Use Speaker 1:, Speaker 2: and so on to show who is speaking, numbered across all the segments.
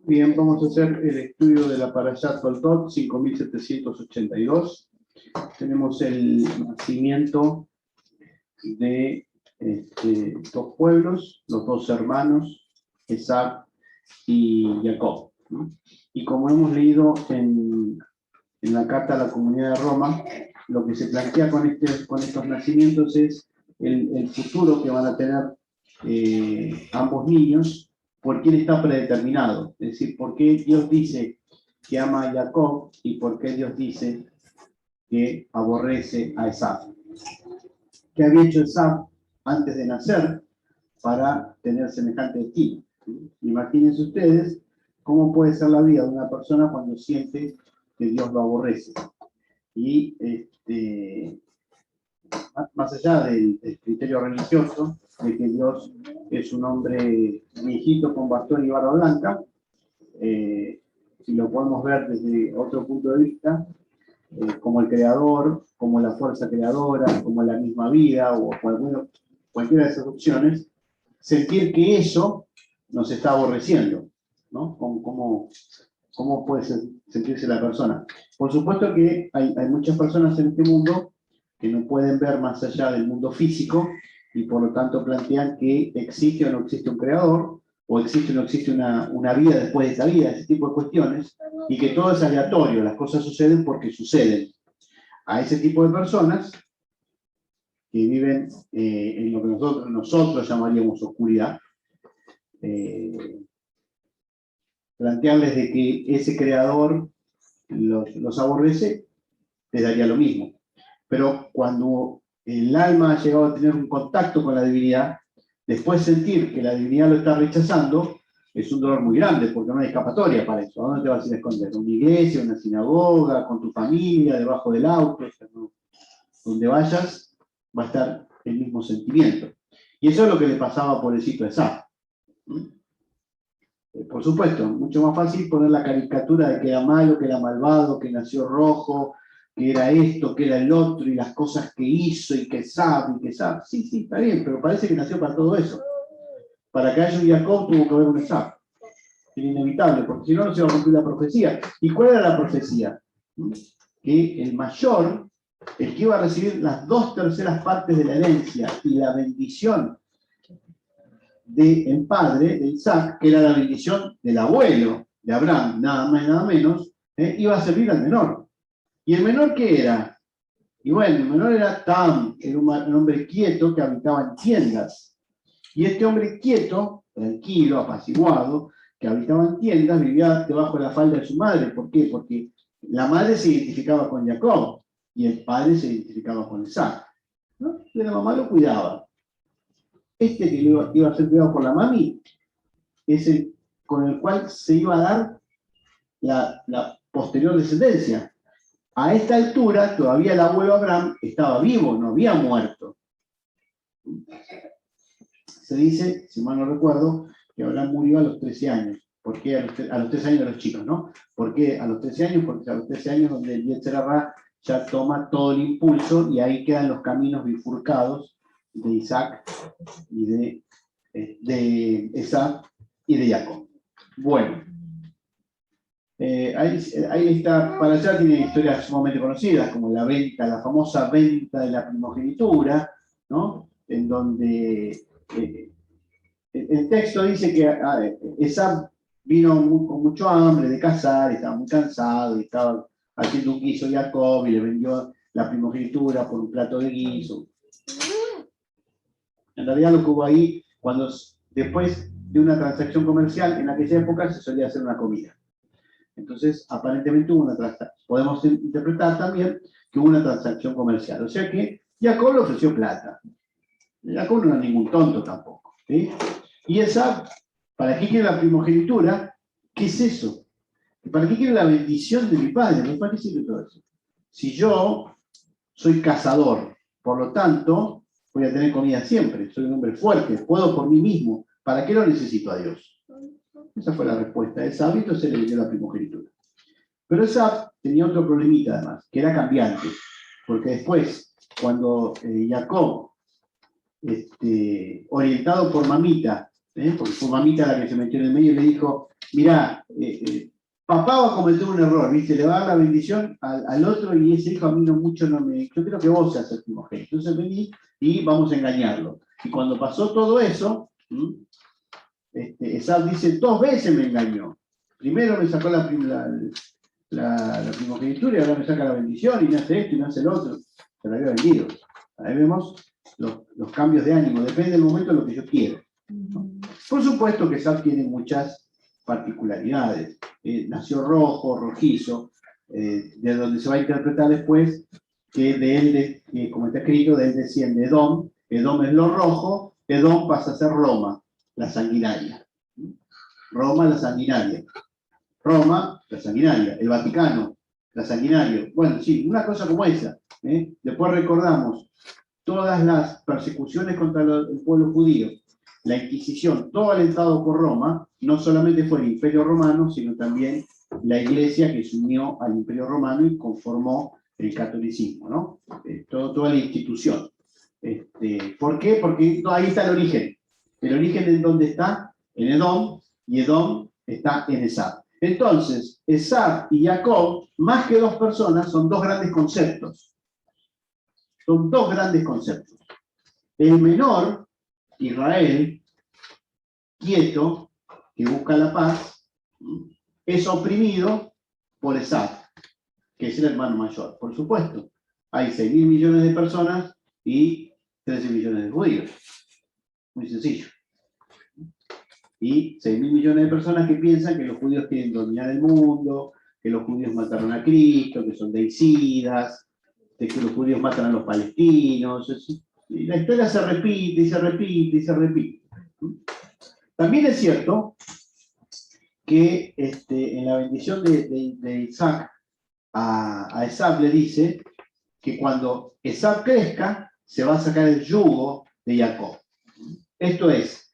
Speaker 1: Bien, vamos a hacer el estudio de la Parashat Toltot 5782. Tenemos el nacimiento de dos pueblos, los dos hermanos, Esaú y Jacob, ¿no? Y como hemos leído en la carta a la Comunidad de Roma, lo que se plantea con estos nacimientos es el futuro que van a tener ambos niños, por quién está predeterminado. Es decir, por qué Dios dice que ama a Jacob y por qué Dios dice que aborrece a Esaú. ¿Qué había hecho Esaú antes de nacer para tener semejante destino? Imagínense ustedes cómo puede ser la vida de una persona cuando siente que Dios lo aborrece. Y más allá del criterio religioso, de que Dios es un hombre viejito con bastón y barba blanca, si lo podemos ver desde otro punto de vista, como el creador, como la fuerza creadora, como la misma vida, o cualquiera de esas opciones, sentir que eso nos está aborreciendo, ¿no? ¿Cómo puede sentirse la persona? Por supuesto que hay muchas personas en este mundo que no pueden ver más allá del mundo físico y por lo tanto plantean que existe o no existe un creador, o existe o no existe una vida después de esta vida, ese tipo de cuestiones, y que todo es aleatorio, las cosas suceden porque suceden. A ese tipo de personas que viven en lo que nosotros llamaríamos oscuridad, plantearles de que ese creador los aborrece, les daría lo mismo. Pero cuando el alma ha llegado a tener un contacto con la divinidad, después sentir que la divinidad lo está rechazando, es un dolor muy grande, porque no hay escapatoria para eso. ¿A dónde te vas a ir a esconder? ¿En una iglesia, en una sinagoga, con tu familia, debajo del auto? O sea, no. Donde vayas, va a estar el mismo sentimiento. Y eso es lo que le pasaba a pobrecito Esaú. Por supuesto, mucho más fácil poner la caricatura de que era malo, que era malvado, que nació rojo, que era esto, que era el otro, y las cosas que hizo, y que sabe, y que sabe. Sí, está bien, pero parece que nació para todo eso. Para que haya un Jacob tuvo que haber un Esaú. Era inevitable, porque si no, no se va a cumplir la profecía. ¿Y cuál era la profecía? Que el mayor, el que iba a recibir las 2/3 partes de la herencia y la bendición del padre, de Isaac, que era la bendición del abuelo de Abraham, nada más y nada menos, iba a servir al menor. ¿Y el menor qué era? Y bueno, el menor era Tam, era un hombre quieto que habitaba en tiendas. Y este hombre quieto, tranquilo, apaciguado, que habitaba en tiendas, vivía debajo de la falda de su madre. ¿Por qué? Porque la madre se identificaba con Jacob y el padre se identificaba con Isaac, ¿no? Y la mamá lo cuidaba. Este que iba a ser cuidado por la mami es el con el cual se iba a dar la posterior descendencia. A esta altura, todavía el abuelo Abraham estaba vivo, no había muerto. Se dice, si mal no recuerdo, que Abraham murió a los 13 años. ¿Por qué a los 13 años de los chicos, no? ¿Por qué a los 13 años? Porque a los 13 años donde el Yetzer Hará ya toma todo el impulso y ahí quedan los caminos bifurcados de Isaac y de Esaú y de Jacob. Bueno, ahí está, para allá tiene historias sumamente conocidas, como la famosa venta de la primogenitura, ¿no? En donde el texto dice que Esaú vino con mucho hambre de cazar, estaba muy cansado, y estaba haciendo un guiso a Jacob y le vendió la primogenitura por un plato de guiso. En realidad lo que hubo ahí, después de una transacción comercial, en aquella época se solía hacer una comida. Entonces, aparentemente hubo una transacción. Podemos interpretar también que hubo una transacción comercial. O sea que Jacob le ofreció plata. Jacob no era ningún tonto tampoco, ¿sí? Y Esaú, ¿para qué quiere la primogenitura? ¿Qué es eso? ¿Para qué quiere la bendición de mi padre? ¿Para qué sirve todo eso? Si yo soy cazador, por lo tanto, voy a tener comida siempre. Soy un hombre fuerte, puedo por mí mismo. ¿Para qué lo necesito a Dios? Esa fue la respuesta de Esaú, y entonces le dio la primogenitura. Pero Esaú tenía otro problemita además, que era cambiante. Porque después, cuando Jacob, orientado por mamita, porque fue mamita la que se metió en el medio y le dijo, mirá, papá va a cometer un error, ¿viste? Le va a dar la bendición al otro y ese hijo a mí no mucho no me... Yo creo que vos seas el primogénito. Entonces vení y vamos a engañarlo. Y cuando pasó todo eso, Esab dice, 2 veces me engañó. Primero me sacó la primogenitura y ahora me saca la bendición y me hace esto y me hace el otro. Se la había vendido. Ahí vemos los cambios de ánimo. Depende del momento de lo que yo quiero, ¿no? Por supuesto que Esab tiene muchas particularidades. Nació rojo, rojizo, de donde se va a interpretar después que de él, como está escrito, de él desciende Edom. Edom es lo rojo, Edom pasa a ser Roma, la sanguinaria. Roma, la sanguinaria. Roma, la sanguinaria. El Vaticano, la sanguinaria. Bueno, sí, una cosa como esa. Después recordamos todas las persecuciones contra el pueblo judío, la Inquisición, todo alentado por Roma, no solamente fue el Imperio Romano, sino también la Iglesia que se unió al Imperio Romano y conformó el catolicismo, ¿no? Toda la institución. ¿Por qué? Porque ahí está el origen. El origen en dónde está, en Edom, y Edom está en Esab. Entonces, Esab y Jacob, más que 2 personas, son 2 grandes conceptos. Son 2 grandes conceptos. El menor, Israel, quieto, que busca la paz, es oprimido por Esab, que es el hermano mayor. Por supuesto, hay 6.000 millones de personas y 13 millones de judíos. Muy sencillo. Y 6.000 millones de personas que piensan que los judíos quieren dominar el mundo, que los judíos mataron a Cristo, que son deicidas, de que los judíos matan a los palestinos. Y la historia se repite y se repite y se repite. También es cierto que en la bendición de Isaac a Esab le dice que cuando Esab crezca se va a sacar el yugo de Jacob. Esto es,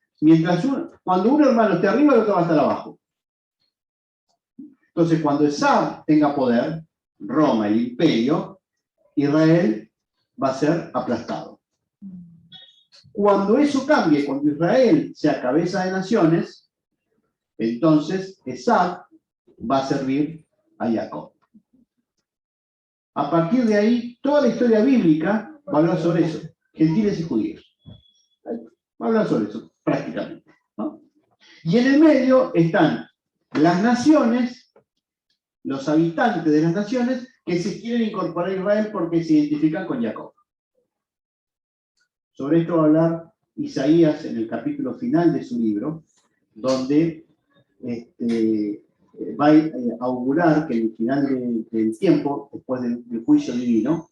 Speaker 1: cuando un hermano esté arriba, el otro va a estar abajo. Entonces, cuando Esab tenga poder, Roma, el imperio, Israel va a ser aplastado. Cuando eso cambie, cuando Israel sea cabeza de naciones, entonces Esab va a servir a Jacob. A partir de ahí, toda la historia bíblica va a hablar sobre eso, gentiles y judíos. Va a hablar sobre eso, prácticamente, ¿no? Y en el medio están las naciones, los habitantes de las naciones, que se quieren incorporar a Israel porque se identifican con Jacob. Sobre esto va a hablar Isaías en el capítulo final de su libro, donde va a augurar que en el final del tiempo, después del juicio divino,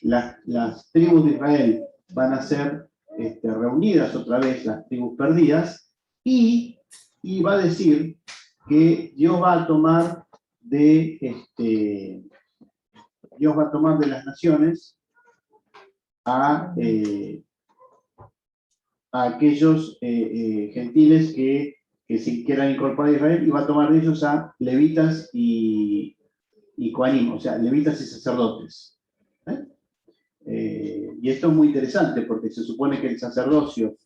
Speaker 1: las tribus de Israel van a ser reunidas otra vez, las tribus perdidas, y va a decir que Dios va a tomar de las naciones a aquellos gentiles que se quieran incorporar a Israel, y va a tomar de ellos a levitas y coanim, o sea, levitas y sacerdotes. Y esto es muy interesante porque se supone que el sacerdocio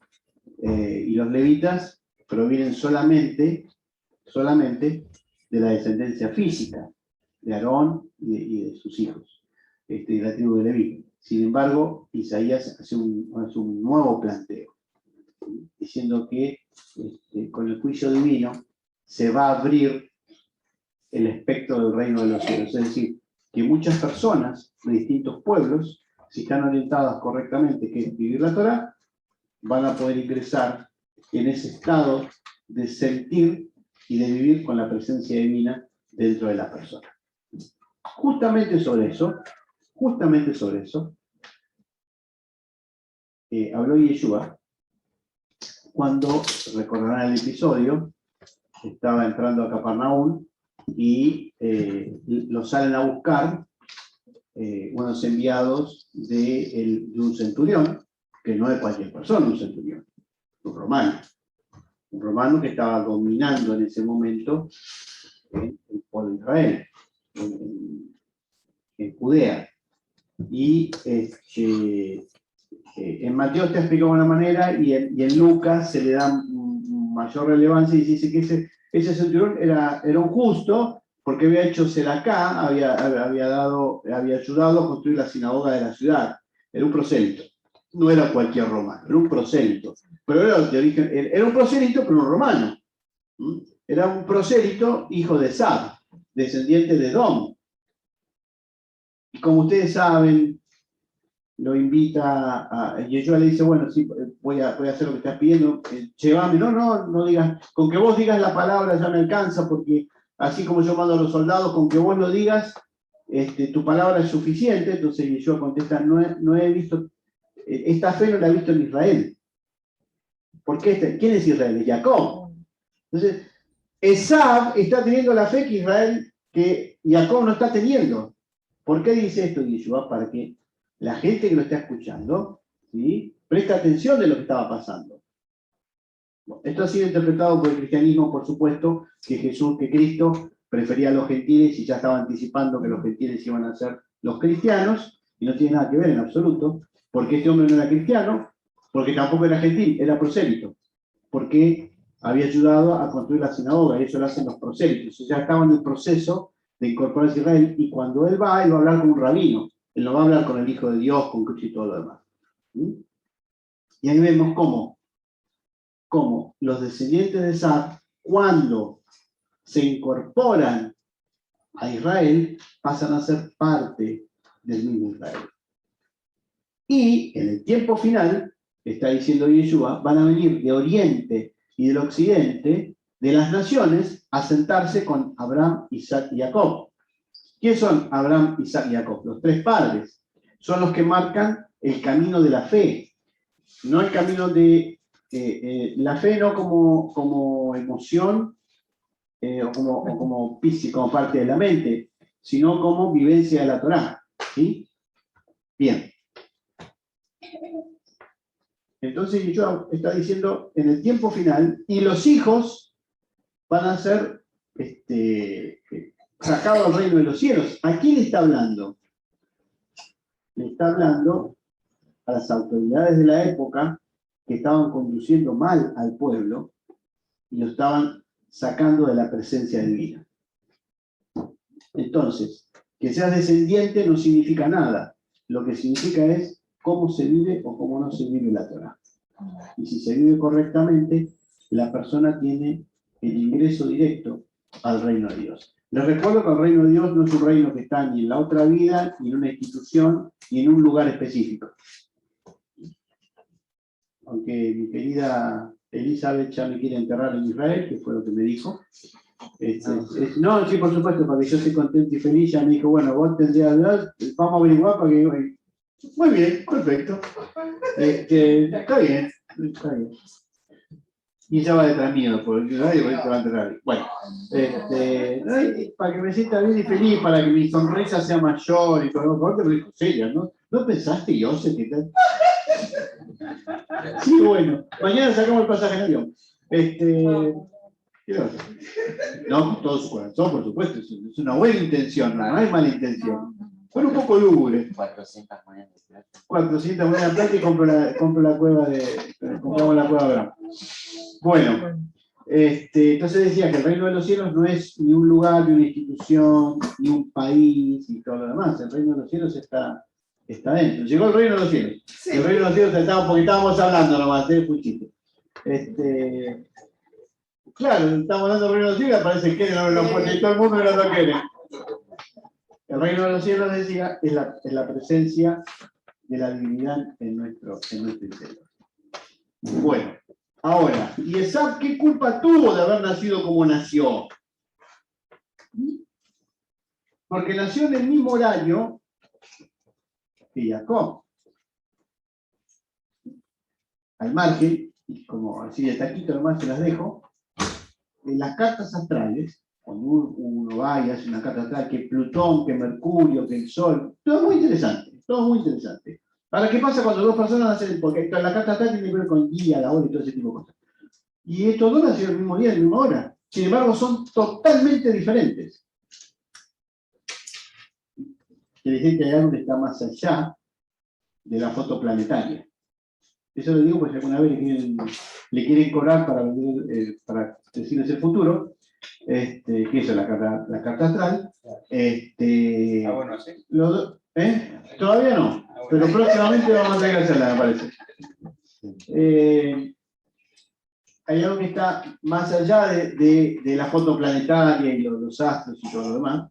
Speaker 1: y los levitas provienen solamente de la descendencia física de Aarón y de sus hijos, de la tribu de Leví. Sin embargo, Isaías hace un nuevo planteo, diciendo que con el juicio divino se va a abrir el espectro del reino de los cielos. Es decir, que muchas personas de distintos pueblos, si están orientadas correctamente, que es vivir la Torá, van a poder ingresar en ese estado de sentir y de vivir con la presencia divina dentro de la persona. Justamente sobre eso, habló Yeshua cuando, recordarán el episodio, estaba entrando a Capernaum y lo salen a buscar unos enviados de un centurión, que no es cualquier persona, un centurión, un romano que estaba dominando en ese momento el pueblo de Israel, en Judea. Y en Mateo está explicado de una manera y en Lucas se le da mayor relevancia y dice que ese centurión era un justo, porque había hecho Selaká, había ayudado a construir la sinagoga de la ciudad. Era un prosélito. No era cualquier romano, era un prosélito. Pero era de origen, era un prosélito, pero un romano. Era un prosélito hijo de Sab, descendiente de Edom. Y como ustedes saben, lo invita a. Y Yeshua le dice: bueno, sí, voy a hacer lo que estás pidiendo, llévame. No digas, con que vos digas la palabra ya me alcanza, porque así como yo mando a los soldados, con que vos lo digas, tu palabra es suficiente. Entonces Yeshua contesta: no he visto, esta fe no la he visto en Israel. ¿Por qué? ¿Quién es Israel? Es Jacob. Entonces, Esab está teniendo la fe que Jacob no está teniendo. ¿Por qué dice esto Yeshua? Para que la gente que lo está escuchando, ¿sí?, preste atención de lo que estaba pasando. Bueno, esto ha sido interpretado por el cristianismo, por supuesto, que Cristo prefería a los gentiles y ya estaba anticipando que los gentiles iban a ser los cristianos, y no tiene nada que ver en absoluto, porque este hombre no era cristiano, porque tampoco era gentil, era prosélito, porque había ayudado a construir la sinagoga, y eso lo hacen los prosélitos. Ya estaba en el proceso de incorporarse a Israel, y cuando él va a hablar con un rabino. Él no va a hablar con el Hijo de Dios, con Cristo y todo lo demás. ¿Sí? Y ahí vemos cómo los descendientes de Sab, cuando se incorporan a Israel, pasan a ser parte del mismo Israel. Y en el tiempo final, está diciendo Yeshua, van a venir de Oriente y del Occidente, de las naciones, a sentarse con Abraham, Isaac y Jacob. ¿Quiénes son Abraham, Isaac y Jacob? Los tres padres. Son los que marcan el camino de la fe. No el camino de la fe, no como emoción o como parte de la mente, sino como vivencia de la Torá. ¿Sí? Bien. Entonces Yeshua está diciendo en el tiempo final, y los hijos van a ser sacados al reino de los cielos. ¿A quién le está hablando? Le está hablando a las autoridades de la época que estaban conduciendo mal al pueblo y lo estaban sacando de la presencia divina. Entonces, que seas descendiente no significa nada. Lo que significa es cómo se vive o cómo no se vive la Torá. Y si se vive correctamente, la persona tiene el ingreso directo al reino de Dios. Les recuerdo que el reino de Dios no es un reino que está ni en la otra vida, ni en una institución, ni en un lugar específico. Aunque mi querida Elizabeth ya me quiere enterrar en Israel, que fue lo que me dijo. No, sí, por supuesto, para que yo esté contento y feliz, ya me dijo: bueno, vos tendrías, vamos a averiguar para que. Muy bien, perfecto. Está bien. Y ella va detrás mío, porque nadie va a enterrar. Bueno, para que me sienta bien y feliz, para que mi sonrisa sea mayor y todo lo que me dijo: serio, ¿no pensaste, Joseph, que tal? Sí, bueno, mañana sacamos el pasaje en avión. No, con todo su corazón, por supuesto, es una buena intención, no hay mala intención. Fue un poco lúgubre. 400 monedas de plata. 400 monedas de plata y compro la cueva compramos la cueva de Abraham. Bueno, entonces decía que el reino de los cielos no es ni un lugar, ni una institución, ni un país, y todo lo demás. El reino de los cielos está dentro. Llegó el reino de los cielos. Sí. El reino de los cielos porque estábamos hablando nomás, fue un chiste. Claro, estamos hablando del reino de los cielos, parece que no lo puede, todo el mundo no lo quiere. El reino de los cielos, decía, es la presencia de la divinidad en nuestro interior. Bueno, ahora, ¿y Esab qué culpa tuvo de haber nacido como nació? Porque nació en el mismo horario que Jacob. Al margen, y como así de taquito nomás se las dejo, en las cartas astrales, cuando uno va y hace una carta astral, que Plutón, que Mercurio, que el Sol, todo muy interesante, todo muy interesante. Ahora, ¿qué pasa cuando dos personas hacen? Porque la carta astral tiene que ver con el día, la hora y todo ese tipo de cosas. Y estos dos nacieron el mismo día, en la misma hora. Sin embargo, son totalmente diferentes. Quiere decir que hay algo que está más allá de la foto planetaria. Eso lo digo porque alguna vez le quieren cobrar para decirles el futuro. que eso es la carta astral.
Speaker 2: Bueno, sí.
Speaker 1: Todavía no, pero próximamente vamos a tener que hacerla, me parece. Hay algo que está más allá de la foto planetaria y los astros y todo lo demás.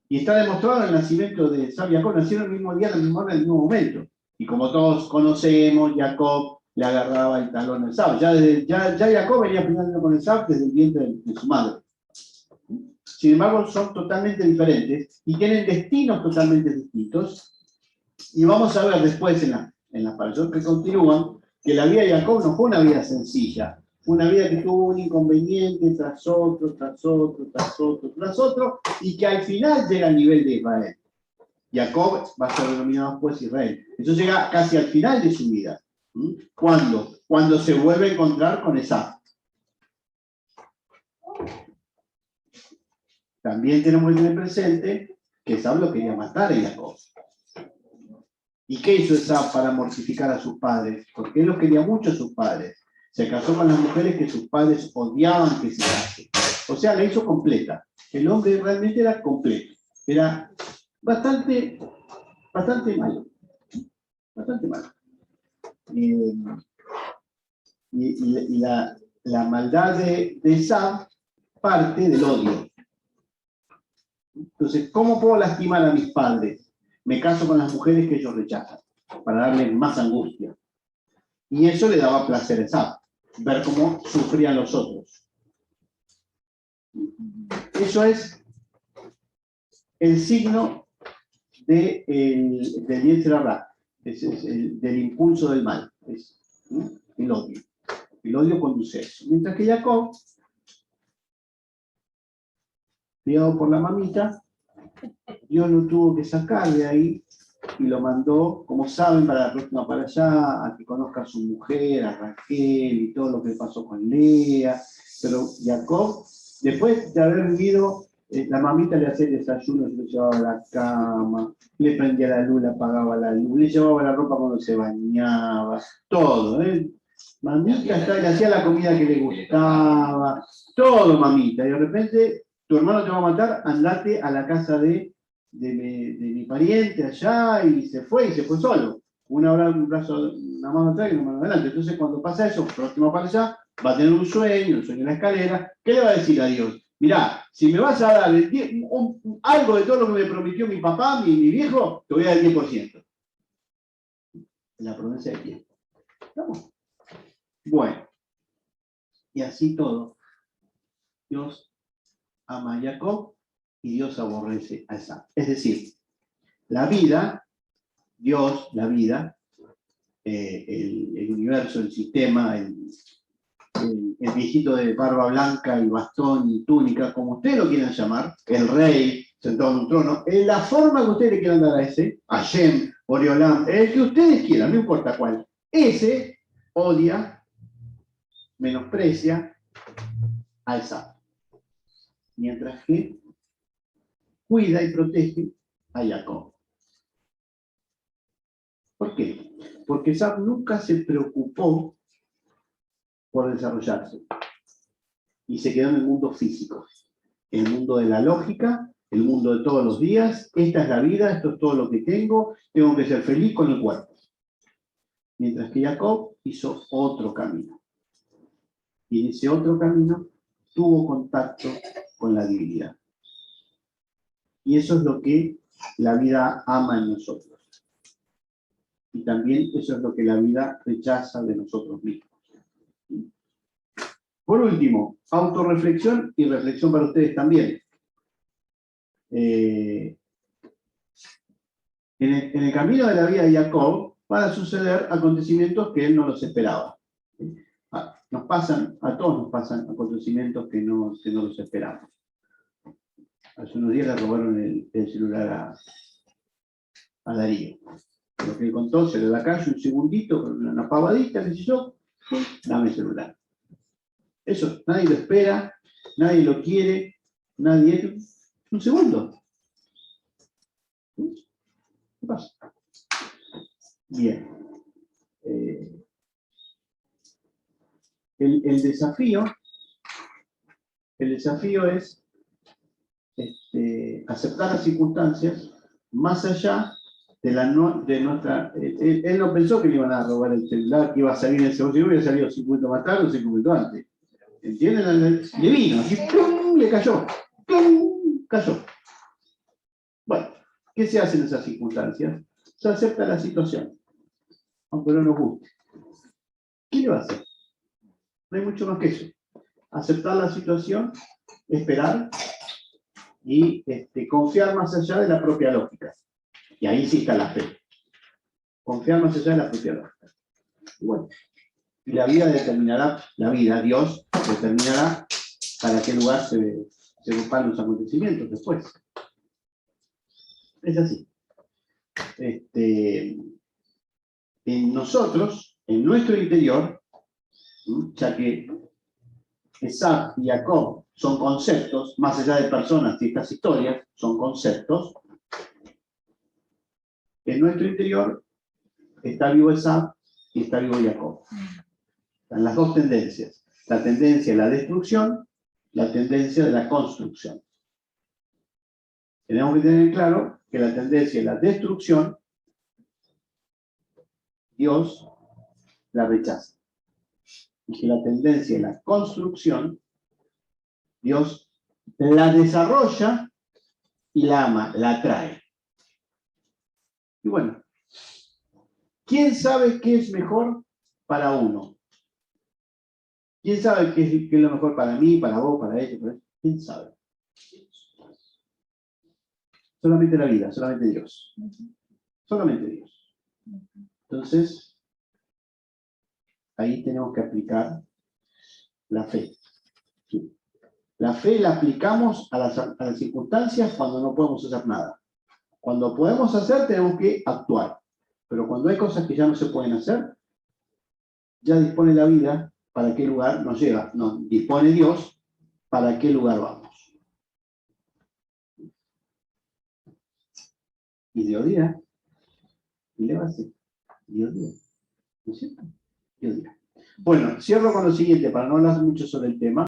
Speaker 1: Y está demostrado el nacimiento de Isaac y Jacob, nacieron el mismo día, en el mismo hora, en el mismo momento. Y como todos conocemos, Jacob le agarraba el talón a Esaú. Ya Jacob venía peleando con Esaú desde el vientre de su madre. Sin embargo, son totalmente diferentes y tienen destinos totalmente distintos. Y vamos a ver después en las parashot que continúan que la vida de Jacob no fue una vida sencilla. Fue una vida que tuvo un inconveniente tras otro, tras otro, tras otro, tras otro, y que al final llega al nivel de Israel. Jacob va a ser denominado después Israel. Eso llega casi al final de su vida. ¿Cuándo? Cuando se vuelve a encontrar con Esaú. También tenemos que tener presente que Esaú lo quería matar a Jacob. ¿Y qué hizo Esaú para mortificar a sus padres? Porque él los quería mucho a sus padres. Se casó con las mujeres que sus padres odiaban que se casen. O sea, la hizo completa. El hombre realmente era completo. Era bastante malo. Bastante malo. Y la maldad de Esaú parte del odio. Entonces, ¿cómo puedo lastimar a mis padres? Me caso con las mujeres que ellos rechazan, para darles más angustia. Y eso le daba placer a Esaú, ver cómo sufrían los otros. Eso es el signo del Yetzer Hara, del impulso del mal, es el odio. El odio conduce a eso. Mientras que Jacob, criado por la mamita, Dios lo tuvo que sacar de ahí y lo mandó, como saben, para la próxima para allá, a que conozca a su mujer, a Raquel y todo lo que pasó con Lea. Pero Jacob, después de haber vivido, la mamita le hacía el desayuno, se lo llevaba a la cama, le prendía la luz, le apagaba la luz, le llevaba la ropa cuando se bañaba, todo. Mamita le hacía la comida que le gustaba, todo mamita. Y de repente, tu hermano te va a matar, andate a la casa de mi pariente allá y se fue solo. Una mano atrás y una mano adelante. Entonces, cuando pasa eso, próximo para allá, va a tener un sueño en la escalera. ¿Qué le va a decir a Dios? Mirá, si me vas a dar algo de todo lo que me prometió mi papá, mi viejo, te voy a dar el 10%. La promesa de tiempo. ¿Estamos? Bueno, y así todo. Dios ama a Jacob y Dios aborrece a Esaú. Es decir, la vida, Dios, la vida, el universo, el sistema, el viejito de barba blanca y bastón y túnica, como ustedes lo quieran llamar, el rey sentado en un trono, en la forma que ustedes le quieran dar a ese, Hashem, Oriolam, el que ustedes quieran, no importa cuál, ese odia, menosprecia al Esaú. Mientras que cuida y protege a Jacob. ¿Por qué? Porque Esaú nunca se preocupó por desarrollarse y se quedó en el mundo físico, en el mundo de la lógica, el mundo de todos los días. Esta es la vida, esto es todo lo que tengo que ser feliz con el cuerpo. Mientras que Jacob hizo otro camino. Y en ese otro camino tuvo contacto con la divinidad. Y eso es lo que la vida ama en nosotros. Y también eso es lo que la vida rechaza de nosotros mismos. Por último, autorreflexión y reflexión para ustedes también. En el camino de la vida de Jacob van a suceder acontecimientos que él no los esperaba. A todos nos pasan acontecimientos que no los esperamos. Hace unos días le robaron el celular a Darío. Lo que él contó, se le da calle un segundito, con una pavadita, qué sé yo, dame el celular. Eso, nadie lo espera, nadie lo quiere, nadie... Un segundo. ¿Qué pasa? Bien. El desafío El desafío es aceptar las circunstancias más allá de nuestra... Él no pensó que le iban a robar el celular, que iba a salir en el segundo, hubiera salido 5 minutos más tarde o 5 minutos antes. ¿Entienden? Le vino, así, ¡pum!, le cayó. ¡Pum!, cayó. Bueno, ¿qué se hace en esas circunstancias? Se acepta la situación, aunque no nos guste. ¿Qué le va a hacer? No hay mucho más que eso. Aceptar la situación, esperar y confiar más allá de la propia lógica. Y ahí sí está la fe. Confiar más allá de la propia lógica. Y bueno, y la vida determinará, Dios determinará para qué lugar se ocupan los acontecimientos después. Es así. En nosotros, en nuestro interior, ya que Esaú y Jacob son conceptos, más allá de personas y estas historias, son conceptos. En nuestro interior está vivo Esaú y está vivo Jacob. Están las dos tendencias. La tendencia de la destrucción, la tendencia de la construcción. Tenemos que tener claro que la tendencia de la destrucción, Dios la rechaza. Y que la tendencia de la construcción, Dios la desarrolla y la ama, la atrae. Y bueno, ¿quién sabe qué es mejor para uno? ¿Quién sabe qué es lo mejor para mí, para vos, para ellos? ¿Quién sabe? Solamente la vida, solamente Dios. Solamente Dios. Entonces, ahí tenemos que aplicar la fe. La fe la aplicamos a las circunstancias cuando no podemos hacer nada. Cuando podemos hacer, tenemos que actuar. Pero cuando hay cosas que ya no se pueden hacer, ya dispone la vida para qué lugar nos lleva. Nos dispone Dios para qué lugar vamos. Y Dios dirá, y le va a decir, Dios dirá. ¿No es cierto? Dios dirá. Bueno, cierro con lo siguiente, para no hablar mucho sobre el tema.